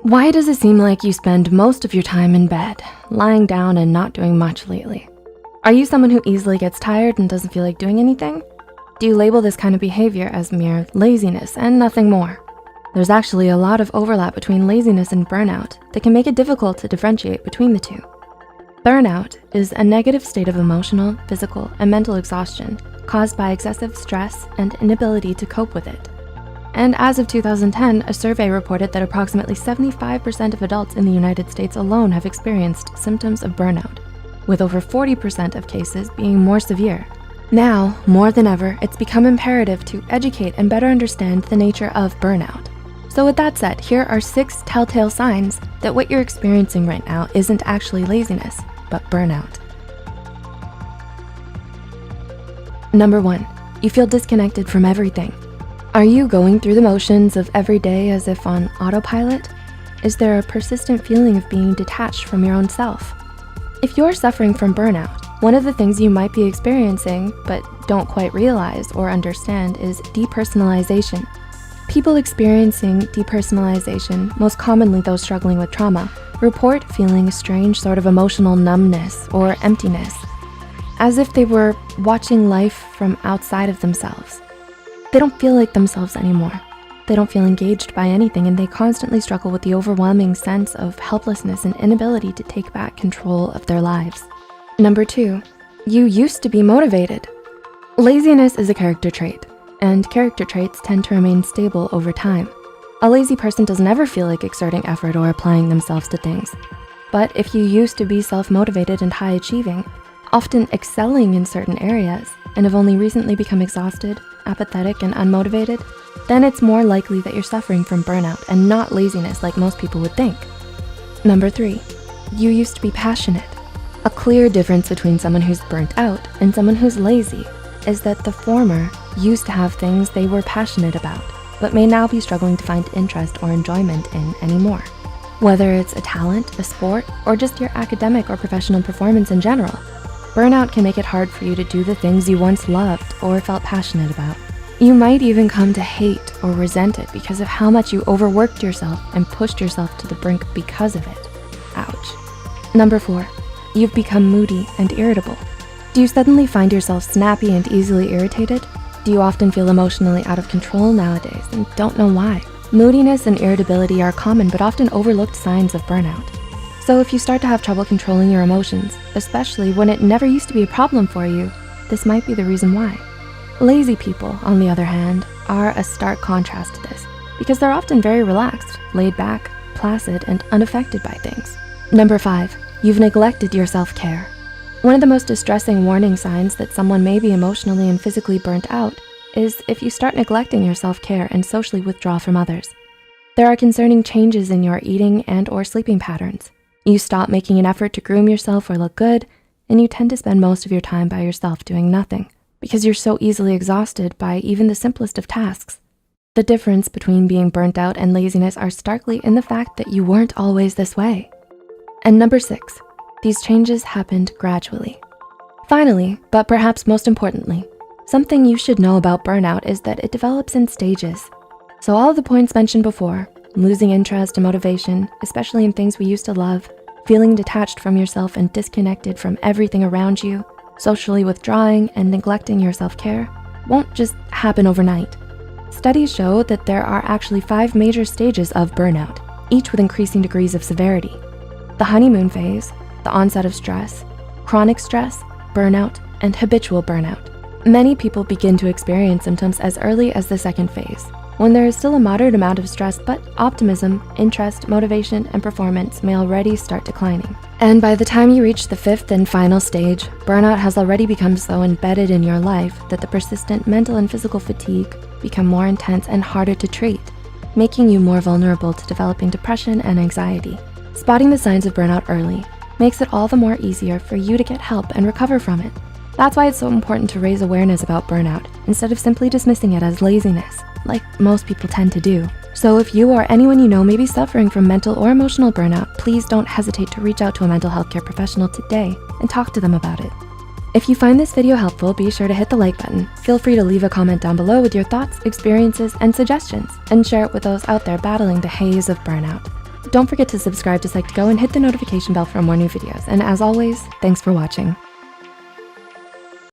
Why does it seem like you spend most of your time in bed, lying down and not doing much lately? Are you someone who easily gets tired and doesn't feel like doing anything? Do you label this kind of behavior as mere laziness and nothing more? There's actually a lot of overlap between laziness and burnout that can make it difficult to differentiate between the two. Burnout is a negative state of emotional, physical, and mental exhaustion caused by excessive stress and inability to cope with it. And as of 2010, a survey reported that approximately 75% of adults in the United States alone have experienced symptoms of burnout, with over 40% of cases being more severe. Now, more than ever, it's become imperative to educate and better understand the nature of burnout. So with that said, here are 6 telltale signs that what you're experiencing right now isn't actually laziness, but burnout. Number 1, you feel disconnected from everything. Are you going through the motions of every day as if on autopilot? Is there a persistent feeling of being detached from your own self? If you're suffering from burnout, one of the things you might be experiencing but don't quite realize or understand is depersonalization. People experiencing depersonalization, most commonly those struggling with trauma, report feeling a strange sort of emotional numbness or emptiness, as if they were watching life from outside of themselves. They don't feel like themselves anymore. They don't feel engaged by anything, and they constantly struggle with the overwhelming sense of helplessness and inability to take back control of their lives. Number 2, you used to be motivated. Laziness is a character trait, and character traits tend to remain stable over time. A lazy person doesn't ever feel like exerting effort or applying themselves to things. But if you used to be self-motivated and high achieving, often excelling in certain areas, and have only recently become exhausted, apathetic, and unmotivated, then it's more likely that you're suffering from burnout and not laziness like most people would think. Number 3, you used to be passionate. A clear difference between someone who's burnt out and someone who's lazy is that the former used to have things they were passionate about, but may now be struggling to find interest or enjoyment in anymore. Whether it's a talent, a sport, or just your academic or professional performance in general, burnout can make it hard for you to do the things you once loved or felt passionate about. You might even come to hate or resent it because of how much you overworked yourself and pushed yourself to the brink because of it. Ouch. Number 4, you've become moody and irritable. Do you suddenly find yourself snappy and easily irritated? Do you often feel emotionally out of control nowadays and don't know why? Moodiness and irritability are common but often overlooked signs of burnout. So if you start to have trouble controlling your emotions, especially when it never used to be a problem for you, this might be the reason why. Lazy people, on the other hand, are a stark contrast to this because they're often very relaxed, laid back, placid, and unaffected by things. Number 5, you've neglected your self-care. One of the most distressing warning signs that someone may be emotionally and physically burnt out is if you start neglecting your self-care and socially withdraw from others. There are concerning changes in your eating and or sleeping patterns. You stop making an effort to groom yourself or look good, and you tend to spend most of your time by yourself doing nothing because you're so easily exhausted by even the simplest of tasks. The difference between being burnt out and laziness are starkly in the fact that you weren't always this way. And number 6, these changes happened gradually. Finally, but perhaps most importantly, something you should know about burnout is that it develops in stages. So all of the points mentioned before, losing interest and motivation, especially in things we used to love, feeling detached from yourself and disconnected from everything around you, socially withdrawing and neglecting your self-care, won't just happen overnight. Studies show that there are actually 5 major stages of burnout, each with increasing degrees of severity. The honeymoon phase, the onset of stress, chronic stress, burnout, and habitual burnout. Many people begin to experience symptoms as early as the 2nd phase, when there is still a moderate amount of stress, but optimism, interest, motivation, and performance may already start declining. And by the time you reach the 5th and final stage, burnout has already become so embedded in your life that the persistent mental and physical fatigue become more intense and harder to treat, making you more vulnerable to developing depression and anxiety. Spotting the signs of burnout early makes it all the more easier for you to get help and recover from it. That's why it's so important to raise awareness about burnout instead of simply dismissing it as laziness, like most people tend to do. So if you or anyone you know may be suffering from mental or emotional burnout, please don't hesitate to reach out to a mental health care professional today and talk to them about it. If you find this video helpful, be sure to hit the like button. Feel free to leave a comment down below with your thoughts, experiences, and suggestions, and share it with those out there battling the haze of burnout. Don't forget to subscribe to Psych2Go and hit the notification bell for more new videos. And as always, thanks for watching.